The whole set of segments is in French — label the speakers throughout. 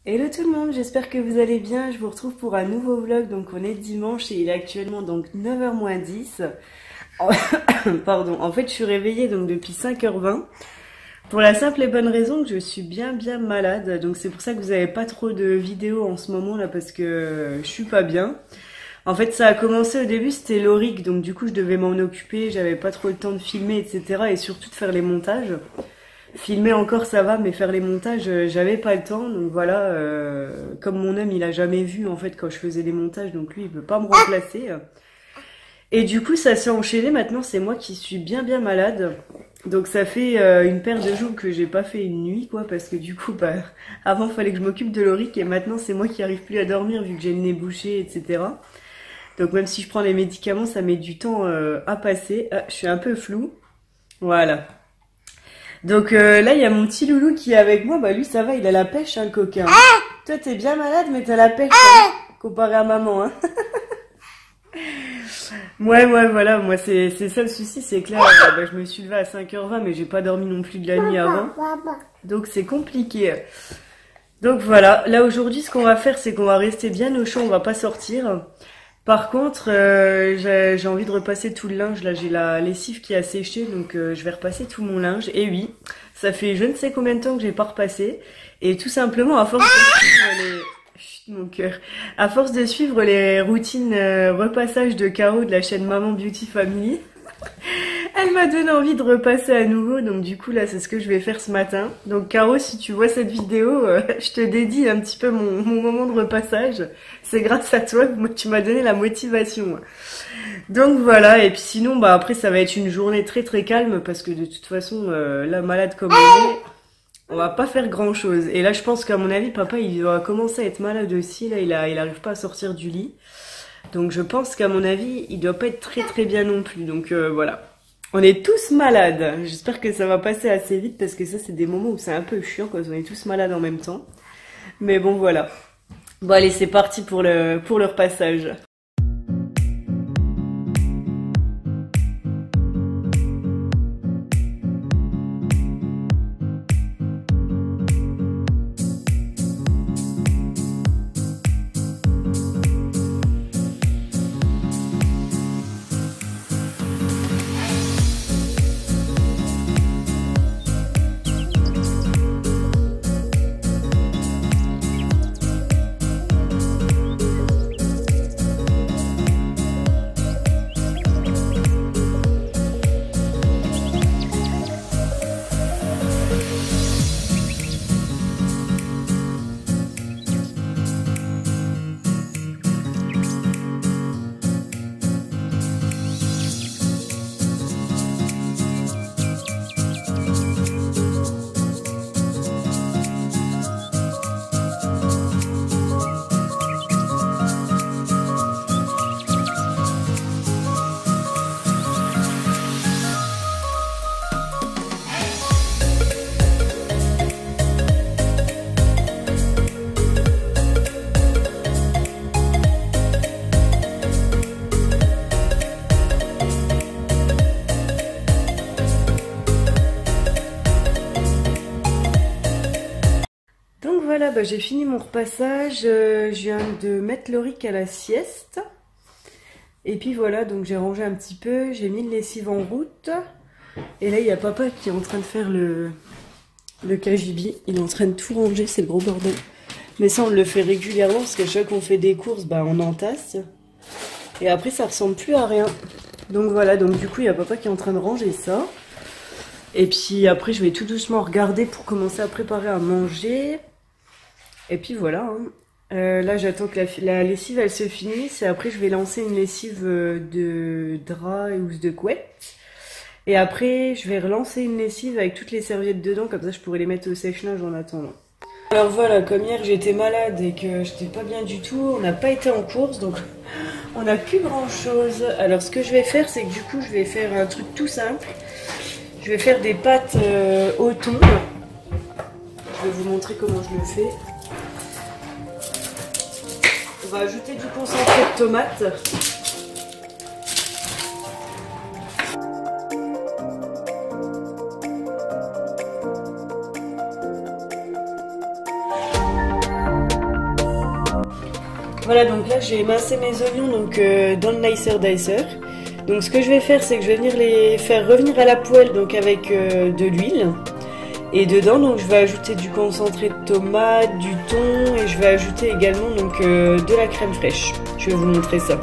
Speaker 1: Hello tout le monde, j'espère que vous allez bien. Je vous retrouve pour un nouveau vlog. Donc on est dimanche et il est actuellement donc 9h moins 10. Pardon, en fait je suis réveillée donc depuis 5h20 pour la simple et bonne raison que je suis bien malade. Donc c'est pour ça que vous n'avez pas trop de vidéos en ce moment là parce que je suis pas bien. En fait ça a commencé au début, c'était l'oric, donc du coup je devais m'en occuper, j'avais pas trop le temps de filmer etc. et surtout de faire les montages. Filmer encore ça va, mais faire les montages, j'avais pas le temps, donc voilà, comme mon homme il a jamais vu en fait quand je faisais les montages, donc lui il peut pas me remplacer. Et du coup ça s'est enchaîné, maintenant c'est moi qui suis bien malade. Donc ça fait une paire de jours que j'ai pas fait une nuit quoi, parce que du coup bah avant fallait que je m'occupe de l'oric et maintenant c'est moi qui arrive plus à dormir vu que j'ai le nez bouché etc. Donc même si je prends les médicaments ça met du temps à passer. Ah, je suis un peu floue, voilà. Donc là, il y a mon petit loulou qui est avec moi. Bah lui, ça va, il a la pêche, hein, le coquin. Toi, t'es bien malade, mais t'as la pêche, hein, comparé à maman. Hein. Ouais, voilà. Moi, c'est ça le souci, c'est que là, bah, je me suis levée à 5h20, mais j'ai pas dormi non plus de la nuit avant. Donc c'est compliqué. Donc voilà. Là, aujourd'hui, ce qu'on va faire, c'est qu'on va rester bien au chaud, on va pas sortir. Par contre, j'ai envie de repasser tout le linge. Là, j'ai la lessive qui a séché, donc je vais repasser tout mon linge. Et oui, ça fait je ne sais combien de temps que j'ai pas repassé. Et tout simplement, à force de suivre les... Chut, mon cœur. À force de suivre les routines repassage de Caro de la chaîne Maman Beauty Family, elle m'a donné envie de repasser à nouveau. Donc du coup, là, c'est ce que je vais faire ce matin. Donc Caro, si tu vois cette vidéo, je te dédie un petit peu mon moment de repassage. C'est grâce à toi que tu m'as donné la motivation. Donc voilà, et puis sinon, bah après, ça va être une journée très calme parce que de toute façon, là, malade comme on est, on va pas faire grand chose. Et là, je pense qu'à mon avis, papa, il va commencer à être malade aussi. Là, il arrive pas à sortir du lit. Donc je pense qu'à mon avis, il doit pas être très bien non plus. Donc voilà. On est tous malades. J'espère que ça va passer assez vite parce que ça, c'est des moments où c'est un peu chiant quand on est tous malades en même temps. Mais bon, voilà. Bon, allez, c'est parti pour le repassage. Donc voilà, bah, j'ai fini mon repassage, je viens de mettre l'oric à la sieste. Et puis voilà, donc j'ai rangé un petit peu, j'ai mis le lessive en route. Et là, il y a papa qui est en train de faire le cagibi. Il est en train de tout ranger, c'est le gros bordel. Mais ça, on le fait régulièrement parce qu'à chaque fois qu'on fait des courses, bah, on entasse. Et après, ça ressemble plus à rien. Donc voilà, donc du coup, il y a papa qui est en train de ranger ça. Et puis après, je vais tout doucement regarder pour commencer à préparer à manger. Et puis voilà. Hein. Là, j'attends que la lessive, elle se finisse. Et après, je vais lancer une lessive de drap ou de couette. Et après, je vais relancer une lessive avec toutes les serviettes dedans. Comme ça, je pourrais les mettre au sèche-linge en attendant. Alors voilà, comme hier, j'étais malade et que j'étais pas bien du tout. On n'a pas été en course, donc on n'a plus grand-chose. Alors, ce que je vais faire, c'est que du coup, je vais faire un truc tout simple. Je vais faire des pâtes au thon. Je vais vous montrer comment je le fais. On va ajouter du concentré de tomate. Voilà, donc là j'ai émincé mes oignons donc, dans le Nicer Dicer. Donc ce que je vais faire, c'est que je vais venir les faire revenir à la poêle donc avec de l'huile. Et dedans, donc je vais ajouter du concentré de tomate, du thon et je vais ajouter également donc de la crème fraîche. Je vais vous montrer ça.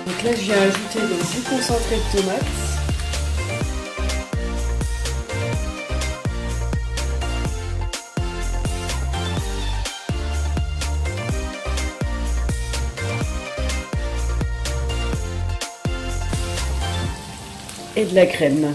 Speaker 1: Donc là, je viens ajouter donc, du concentré de tomate. Et de la crème.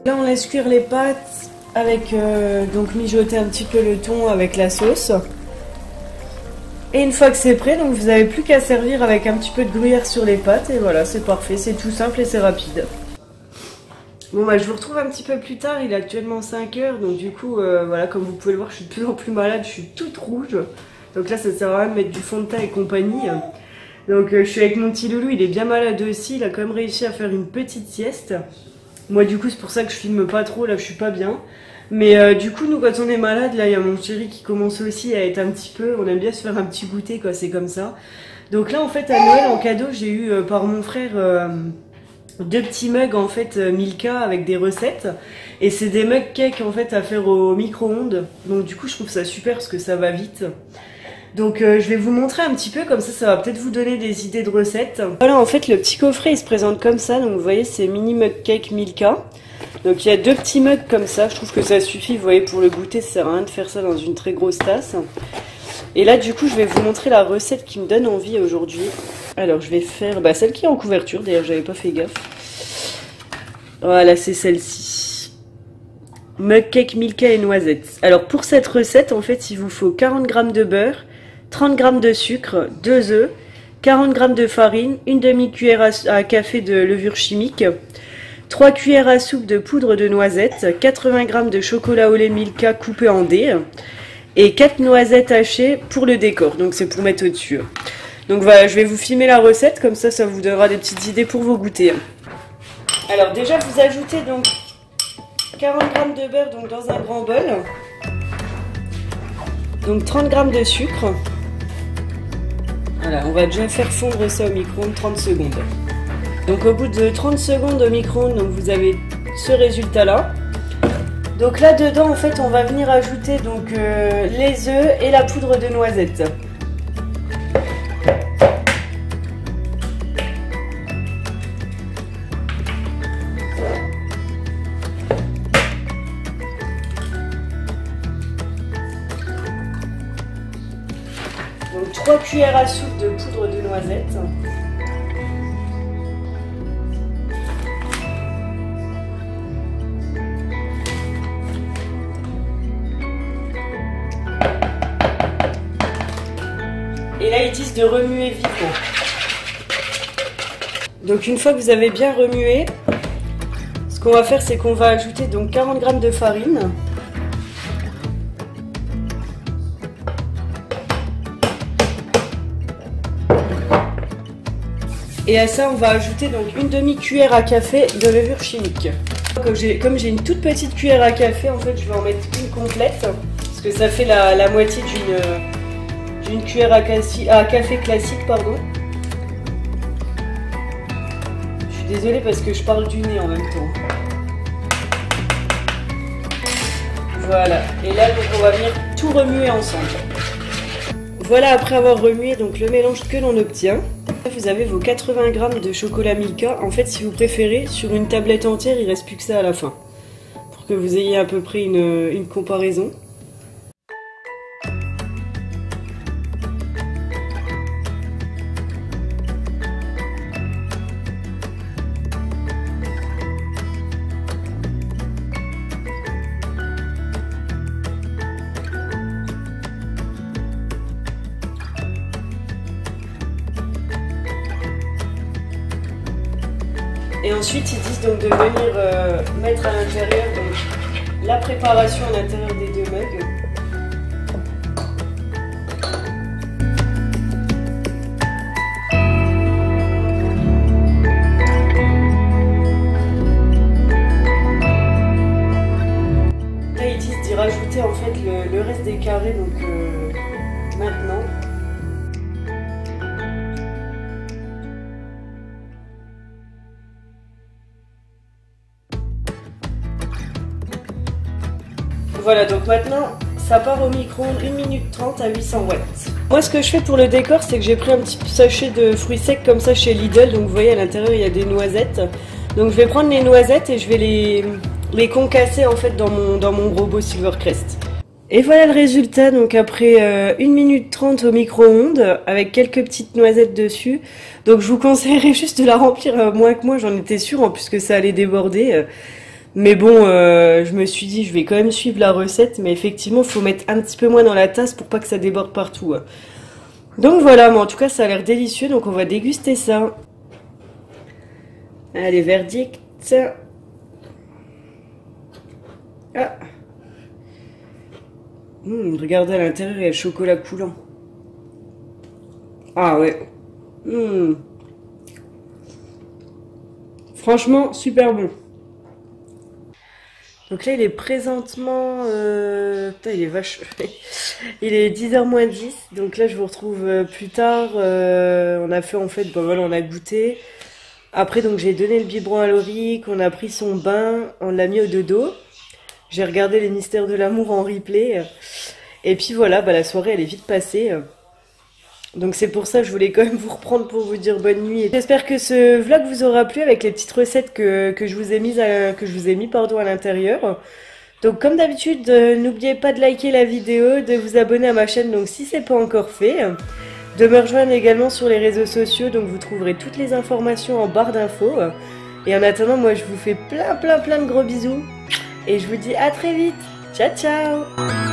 Speaker 1: Là on laisse cuire les pâtes avec donc mijoter un petit peu le thon avec la sauce. Et une fois que c'est prêt, donc vous n'avez plus qu'à servir avec un petit peu de gruyère sur les pâtes et voilà, c'est parfait, c'est tout simple et c'est rapide. Bon bah je vous retrouve un petit peu plus tard, il est actuellement 5 h, donc du coup voilà, comme vous pouvez le voir, je suis de plus en plus malade, je suis toute rouge. Donc là ça sert à rien de mettre du fond de teint et compagnie. Donc je suis avec mon petit loulou, il est bien malade aussi, il a quand même réussi à faire une petite sieste. Moi du coup c'est pour ça que je filme pas trop, là je suis pas bien. Mais du coup nous quand on est malade, là il y a mon chéri qui commence aussi à être un petit peu, on aime bien se faire un petit goûter quoi, c'est comme ça. Donc là en fait à Noël en cadeau j'ai eu par mon frère 2 petits mugs en fait Milka avec des recettes. Et c'est des mugs cake en fait à faire au micro-ondes. Donc du coup je trouve ça super parce que ça va vite. Donc je vais vous montrer un petit peu, comme ça va peut-être vous donner des idées de recettes. Voilà en fait le petit coffret il se présente comme ça, donc vous voyez c'est mini mug cake Milka. Donc il y a 2 petits mugs comme ça, je trouve que ça suffit, vous voyez pour le goûter ça sert à rien de faire ça dans une très grosse tasse. Et là du coup je vais vous montrer la recette qui me donne envie aujourd'hui. Alors je vais faire celle qui est en couverture, d'ailleurs j'avais pas fait gaffe. Voilà c'est celle-ci. Mug cake Milka et noisettes. Alors pour cette recette en fait il vous faut 40 g de beurre, 30 g de sucre, 2 œufs, 40 g de farine, une demi-cuillère à café de levure chimique, 3 cuillères à soupe de poudre de noisettes, 80 g de chocolat au lait Milka coupé en dés et 4 noisettes hachées pour le décor, donc c'est pour mettre au-dessus. Donc voilà, je vais vous filmer la recette, comme ça vous donnera des petites idées pour vos goûters. Alors déjà vous ajoutez donc 40 g de beurre donc dans un grand bol, donc 30 g de sucre. Voilà, on va déjà faire fondre ça au micro-ondes 30 secondes. Donc au bout de 30 secondes au micro-ondes, donc vous avez ce résultat là. Donc là dedans en fait on va venir ajouter donc les œufs et la poudre de noisettes. Donc 3 cuillères à soupe de poudre de noisettes. Et là ils disent de remuer vivement. Donc une fois que vous avez bien remué, ce qu'on va faire c'est qu'on va ajouter donc 40 g de farine. Et à ça, on va ajouter donc une demi-cuillère à café de levure chimique. Comme j'ai une toute petite cuillère à café, en fait, je vais en mettre une complète. Parce que ça fait la moitié d'une cuillère à café classique, pardon. Je suis désolée parce que je parle du nez en même temps. Voilà. Et là, donc, on va venir tout remuer ensemble. Voilà, après avoir remué donc le mélange que l'on obtient. Vous avez vos 80 g de chocolat Milka. En fait, si vous préférez, sur une tablette entière, il ne reste plus que ça à la fin. Pour que vous ayez à peu près une comparaison. Et ensuite ils disent donc de venir mettre à l'intérieur la préparation à l'intérieur des 2 mugs. Là ils disent d'y rajouter en fait le reste des carrés donc maintenant. Voilà, donc maintenant, ça part au micro-ondes 1 minute 30 à 800 watts. Moi, ce que je fais pour le décor, c'est que j'ai pris un petit sachet de fruits secs comme ça chez Lidl. Donc, vous voyez, à l'intérieur, il y a des noisettes. Donc, je vais prendre les noisettes et je vais les concasser, en fait, dans mon robot Silvercrest. Et voilà le résultat. Donc, après 1 minute 30 au micro-ondes, avec quelques petites noisettes dessus. Donc, je vous conseillerais juste de la remplir moins que moi. J'en étais sûre, en plus que ça allait déborder. Mais bon, je me suis dit, je vais quand même suivre la recette, mais effectivement, il faut mettre un petit peu moins dans la tasse pour pas que ça déborde partout. Donc voilà, mais en tout cas, ça a l'air délicieux, donc on va déguster ça. Allez, verdict. Ah. Regardez à l'intérieur, il y a le chocolat coulant. Ah ouais. Franchement, super bon. Donc là, il est présentement... Putain, il est vache... Il est 10h moins 10. Donc là, je vous retrouve plus tard. On a fait, en fait... Bon, voilà, on a goûté. Après, donc, j'ai donné le biberon à Laurie. On a pris son bain. On l'a mis au dodo. J'ai regardé les mystères de l'amour en replay. Et puis voilà, bah, la soirée, elle est vite passée. Donc c'est pour ça que je voulais quand même vous reprendre pour vous dire bonne nuit. J'espère que ce vlog vous aura plu avec les petites recettes que je vous ai mis à l'intérieur. Donc comme d'habitude, n'oubliez pas de liker la vidéo, de vous abonner à ma chaîne donc si c'est pas encore fait. De me rejoindre également sur les réseaux sociaux, donc vous trouverez toutes les informations en barre d'infos. Et en attendant, moi je vous fais plein de gros bisous. Et je vous dis à très vite. Ciao ciao.